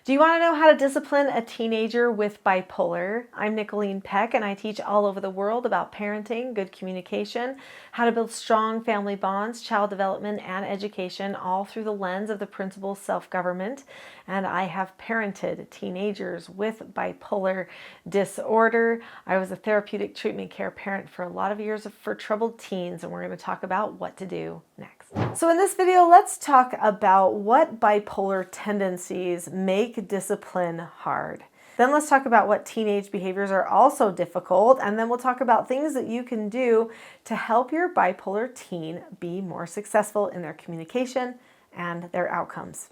Do you want to know how to discipline a teenager with bipolar? I'm Nicholeen Peck, and I teach all over the world about parenting, good communication, how to build strong family bonds, child development, and education, all through the lens of the principle self-government. And I have parented teenagers with bipolar disorder. I was a therapeutic treatment care parent for a lot of years for troubled teens, and we're going to talk about what to do next. So in this video, let's talk about what bipolar tendencies make discipline hard. Then let's talk about what teenage behaviors are also difficult, and then we'll talk about things that you can do to help your bipolar teen be more successful in their communication and their outcomes.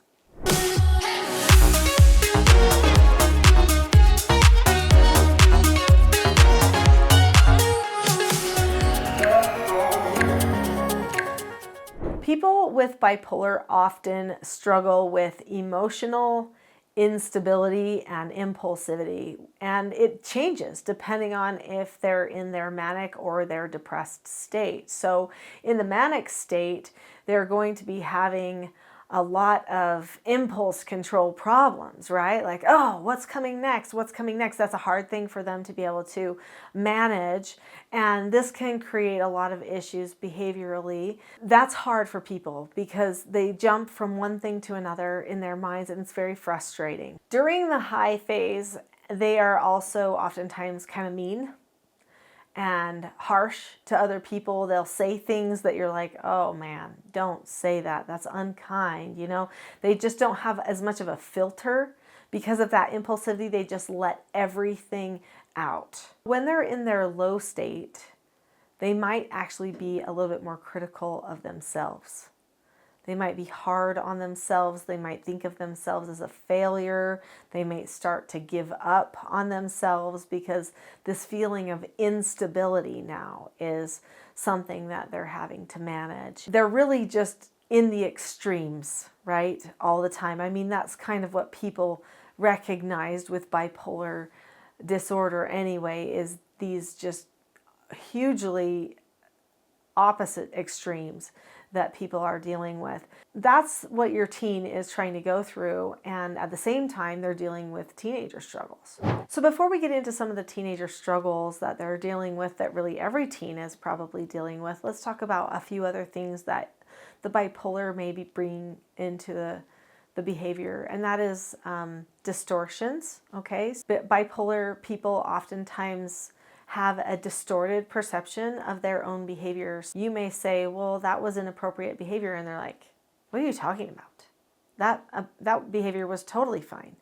People with bipolar often struggle with emotional instability and impulsivity, and it changes depending on if they're in their manic or their depressed state. So in the manic state, they're going to be having a lot of impulse control problems, right? Like, oh, what's coming next? What's coming next? That's a hard thing for them to be able to manage. And this can create a lot of issues behaviorally. That's hard for people because they jump from one thing to another in their minds, and it's very frustrating. During the high phase, they are also oftentimes kind of mean and harsh to other people. They'll say things that you're like, oh man, don't say that. That's unkind. You know, they just don't have as much of a filter. Because of that impulsivity, they just let everything out. When they're in their low state, they might actually be a little bit more critical of themselves. They might be hard on themselves. They might think of themselves as a failure. They may start to give up on themselves because this feeling of instability now is something that they're having to manage. They're really just in the extremes, right? All the time. I mean, that's kind of what people recognized with bipolar disorder anyway, is these just hugely opposite extremes that people are dealing with. That's what your teen is trying to go through, and at the same time they're dealing with teenager struggles. So before we get into some of the teenager struggles that they're dealing with that really every teen is probably dealing with, let's talk about a few other things that the bipolar may be bringing into the behavior, and that is distortions, okay? Bipolar people oftentimes have a distorted perception of their own behaviors. You may say, well, that was inappropriate behavior, and they're like, what are you talking about? That behavior was totally fine.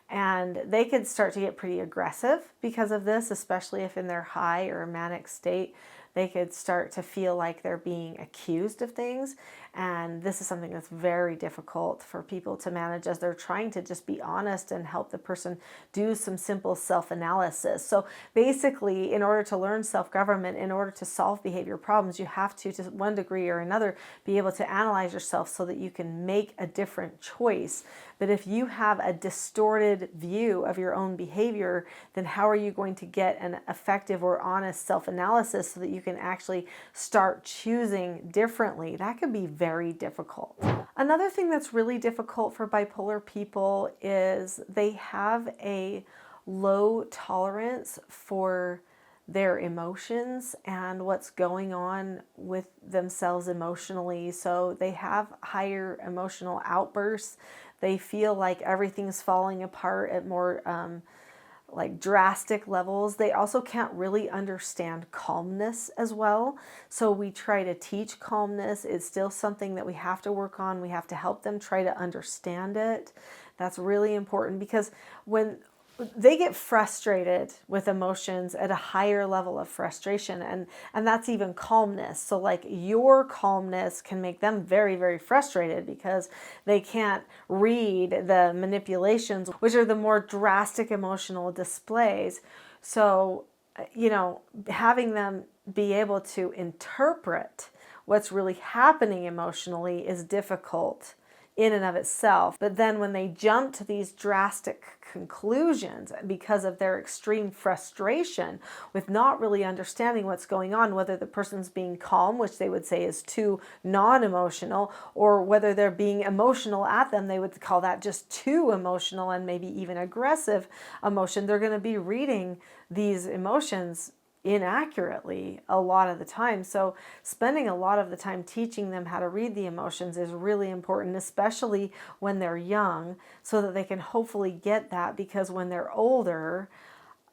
And they could start to get pretty aggressive because of this, especially if in their high or manic state, they could start to feel like they're being accused of things. And this is something that's very difficult for people to manage as they're trying to just be honest and help the person do some simple self-analysis. So basically, in order to learn self-government, in order to solve behavior problems, you have to one degree or another, be able to analyze yourself so that you can make a different choice. But if you have a distorted view of your own behavior, then how are you going to get an effective or honest self-analysis so that you can actually start choosing differently? That could be very difficult. Another thing that's really difficult for bipolar people is they have a low tolerance for their emotions and what's going on with themselves emotionally. So they have higher emotional outbursts. They feel like everything's falling apart at more like drastic levels. They also can't really understand calmness as well. So we try to teach calmness. It's still something that we have to work on. We have to help them try to understand it. That's really important because when they get frustrated with emotions at a higher level of frustration, and that's even calmness. So like your calmness can make them very, very frustrated because they can't read the manipulations, which are the more drastic emotional displays. So, you know, having them be able to interpret what's really happening emotionally is difficult. in and of itself. But then when they jump to these drastic conclusions because of their extreme frustration with not really understanding what's going on, whether the person's being calm, which they would say is too non-emotional, or whether they're being emotional at them, they would call that just too emotional and maybe even aggressive emotion. They're going to be reading these emotions inaccurately a lot of the time. So spending a lot of the time teaching them how to read the emotions is really important, especially when they're young, so that they can hopefully get that, because when they're older,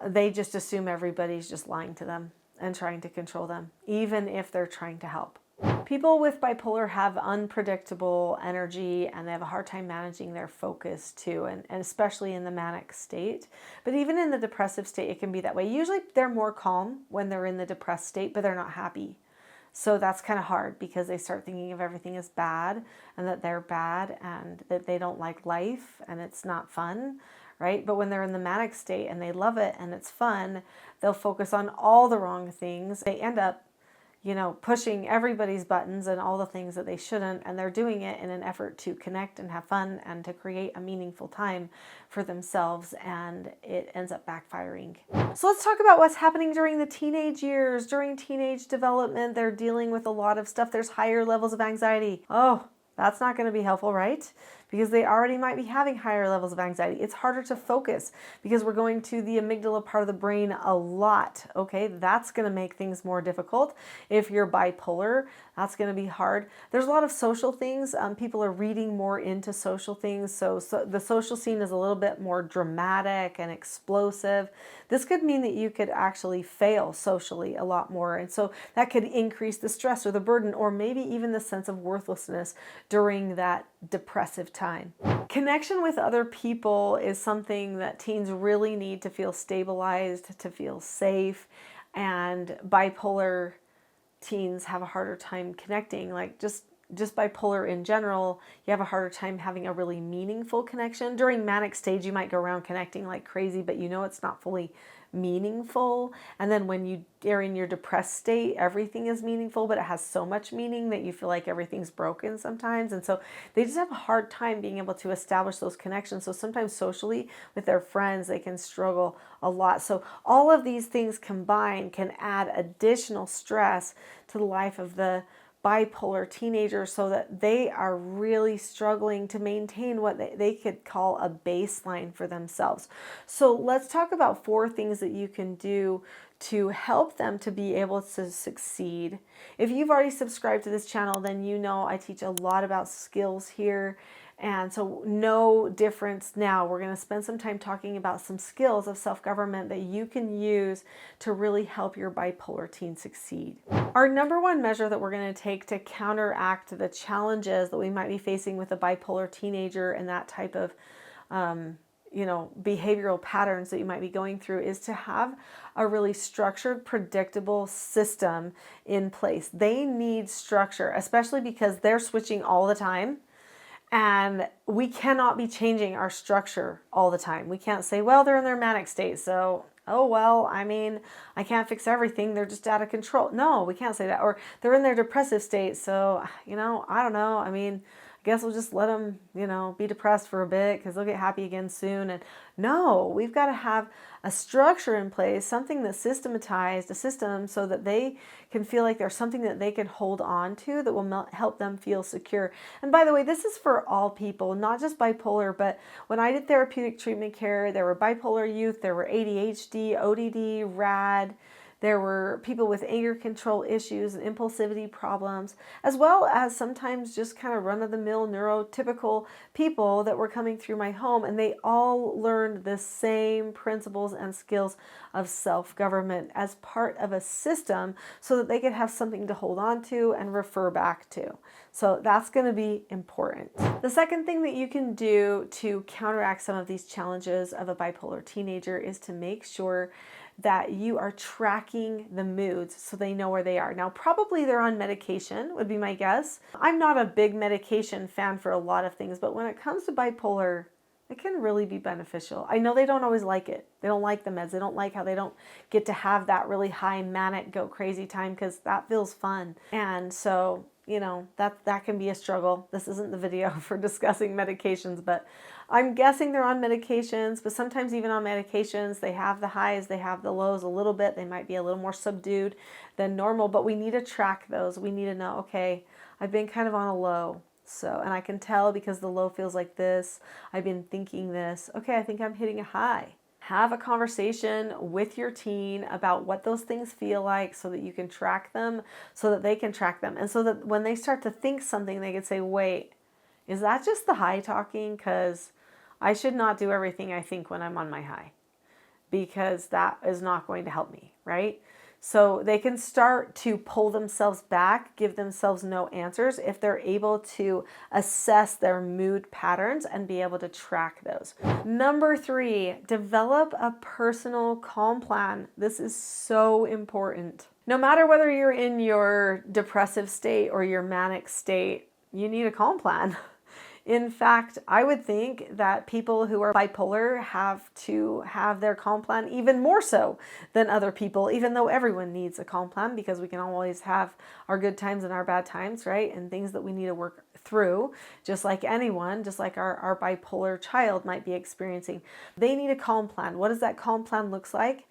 they just assume everybody's just lying to them and trying to control them, even if they're trying to help. People with bipolar have unpredictable energy, and they have a hard time managing their focus too, and especially in the manic state. But even in the depressive state, it can be that way. Usually they're more calm when they're in the depressed state, but they're not happy. So that's kind of hard, because they start thinking of everything as bad, and that they're bad, and that they don't like life, and it's not fun, right? But when they're in the manic state and they love it and it's fun, they'll focus on all the wrong things. They end up pushing everybody's buttons and all the things that they shouldn't, and they're doing it in an effort to connect and have fun and to create a meaningful time for themselves, and it ends up backfiring. So let's talk about what's happening during the teenage years. During teenage development, they're dealing with a lot of stuff. There's higher levels of anxiety. Oh, that's not going to be helpful, right? Because they already might be having higher levels of anxiety. It's harder to focus because we're going to the amygdala part of the brain a lot, okay? That's going to make things more difficult. If you're bipolar, that's going to be hard. There's a lot of social things. People are reading more into social things. So the social scene is a little bit more dramatic and explosive. This could mean that you could actually fail socially a lot more. And so that could increase the stress or the burden, or maybe even the sense of worthlessness during that depressive time. Connection with other people is something that teens really need to feel stabilized, to feel safe, and bipolar teens have a harder time connecting. Like just bipolar in general, you have a harder time having a really meaningful connection. During manic stage, you might go around connecting like crazy, but it's not fully meaningful. And then when you are in your depressed state, everything is meaningful, but it has so much meaning that you feel like everything's broken sometimes. And so they just have a hard time being able to establish those connections. So sometimes socially with their friends, they can struggle a lot. So all of these things combined can add additional stress to the life of the bipolar teenagers, so that they are really struggling to maintain what they could call a baseline for themselves. So let's talk about 4 things that you can do to help them to be able to succeed. If you've already subscribed to this channel, then I teach a lot about skills here. And so no difference now. We're going to spend some time talking about some skills of self-government that you can use to really help your bipolar teen succeed. Our number one measure that we're going to take to counteract the challenges that we might be facing with a bipolar teenager and that type of behavioral patterns that you might be going through is to have a really structured, predictable system in place. They need structure, especially because they're switching all the time. And we cannot be changing our structure all the time. We can't say, well, they're in their manic state, so, oh, well, I can't fix everything. They're just out of control. No, we can't say that. Or they're in their depressive state, so, I don't know. I guess we'll just let them, be depressed for a bit because they'll get happy again soon. And no, we've got to have a structure in place, something that's systematized, a system, so that they can feel like there's something that they can hold on to that will help them feel secure. And by the way, this is for all people, not just bipolar, but when I did therapeutic treatment care, there were bipolar youth, there were ADHD, ODD, RAD, there were people with anger control issues and impulsivity problems, as well as sometimes just kind of run-of-the-mill neurotypical people that were coming through my home, and they all learned the same principles and skills of self-government as part of a system so that they could have something to hold on to and refer back to. So that's going to be important. The second thing that you can do to counteract some of these challenges of a bipolar teenager is to make sure that you are tracking the moods so they know where they are. Now, probably they're on medication, would be my guess. I'm not a big medication fan for a lot of things, but when it comes to bipolar, it can really be beneficial. I know they don't always like it. They don't like the meds. They don't like how they don't get to have that really high manic go crazy time, because that feels fun. And so you know, that can be a struggle. This isn't the video for discussing medications, but I'm guessing they're on medications, but sometimes even on medications, they have the highs, they have the lows a little bit. They might be a little more subdued than normal, but we need to track those. We need to know, okay, I've been kind of on a low. So, and I can tell because the low feels like this. I've been thinking this. Okay, I think I'm hitting a high. Have a conversation with your teen about what those things feel like so that you can track them, so that they can track them. And so that when they start to think something, they can say, wait, is that just the high talking? Because I should not do everything I think when I'm on my high, because that is not going to help me, right? So they can start to pull themselves back, give themselves no answers if they're able to assess their mood patterns and be able to track those. Number 3, develop a personal calm plan. This is so important. No matter whether you're in your depressive state or your manic state, you need a calm plan. In fact, I would think that people who are bipolar have to have their calm plan even more so than other people, even though everyone needs a calm plan, because we can always have our good times and our bad times, right? And things that we need to work through, just like anyone, just like our bipolar child might be experiencing. They need a calm plan. What does that calm plan look like?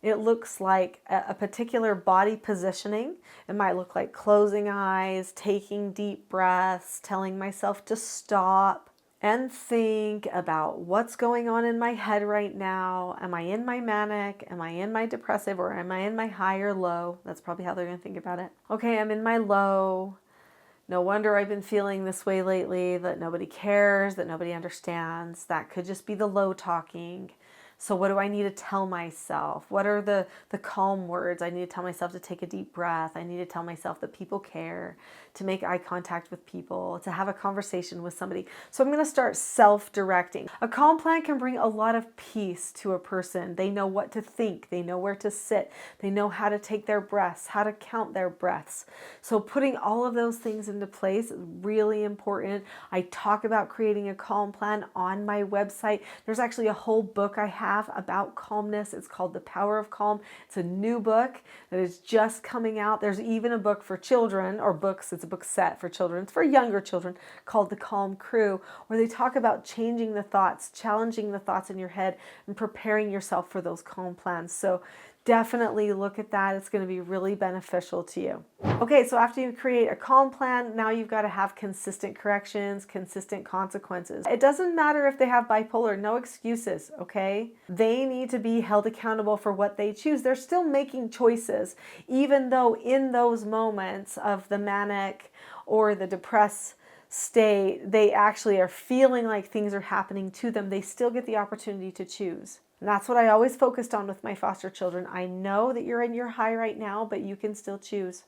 It looks like a particular body positioning. It might look like closing eyes, taking deep breaths, telling myself to stop and think about what's going on in my head right now. Am I in my manic? Am I in my depressive? Or am I in my high or low? That's probably how they're going to think about it. Okay, I'm in my low. No wonder I've been feeling this way lately, that nobody cares, that nobody understands. That could just be the low talking. So what do I need to tell myself? What are the calm words? I need to tell myself to take a deep breath. I need to tell myself that people care, to make eye contact with people, to have a conversation with somebody. So I'm going to start self-directing. A calm plan can bring a lot of peace to a person. They know what to think. They know where to sit. They know how to take their breaths, how to count their breaths. So putting all of those things into place is really important. I talk about creating a calm plan on my website. There's actually a whole book I have about calmness. It's called The Power of Calm. It's a new book that is just coming out. There's even a book for children, or books, it's a book set for children. It's for younger children, called The Calm Crew, where they talk about changing the thoughts, challenging the thoughts in your head, and preparing yourself for those calm plans. So definitely look at that. It's going to be really beneficial to you. Okay, so after you create a calm plan, now you've got to have consistent corrections, consistent consequences. It doesn't matter if they have bipolar, no excuses, okay? They need to be held accountable for what they choose. They're still making choices, even though in those moments of the manic or the depressed state, they actually are feeling like things are happening to them. They still get the opportunity to choose. And that's what I always focused on with my foster children. I know that you're in your high right now, but you can still choose.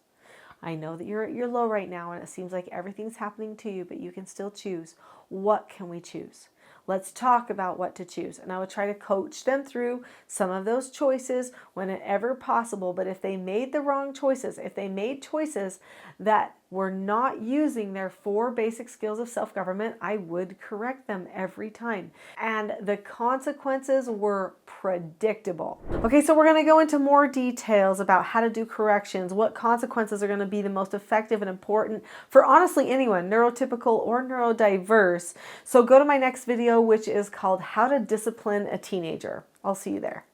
I know that you're at your low right now and it seems like everything's happening to you, but you can still choose. What can we choose? Let's talk about what to choose. And I would try to coach them through some of those choices whenever possible. But if they made the wrong choices, if they made choices that were not using their 4 basic skills of self-government, I would correct them every time. And the consequences were predictable. Okay, so we're going to go into more details about how to do corrections, what consequences are going to be the most effective and important for honestly anyone, neurotypical or neurodiverse. So go to my next video, which is called How to Discipline a Teenager. I'll see you there.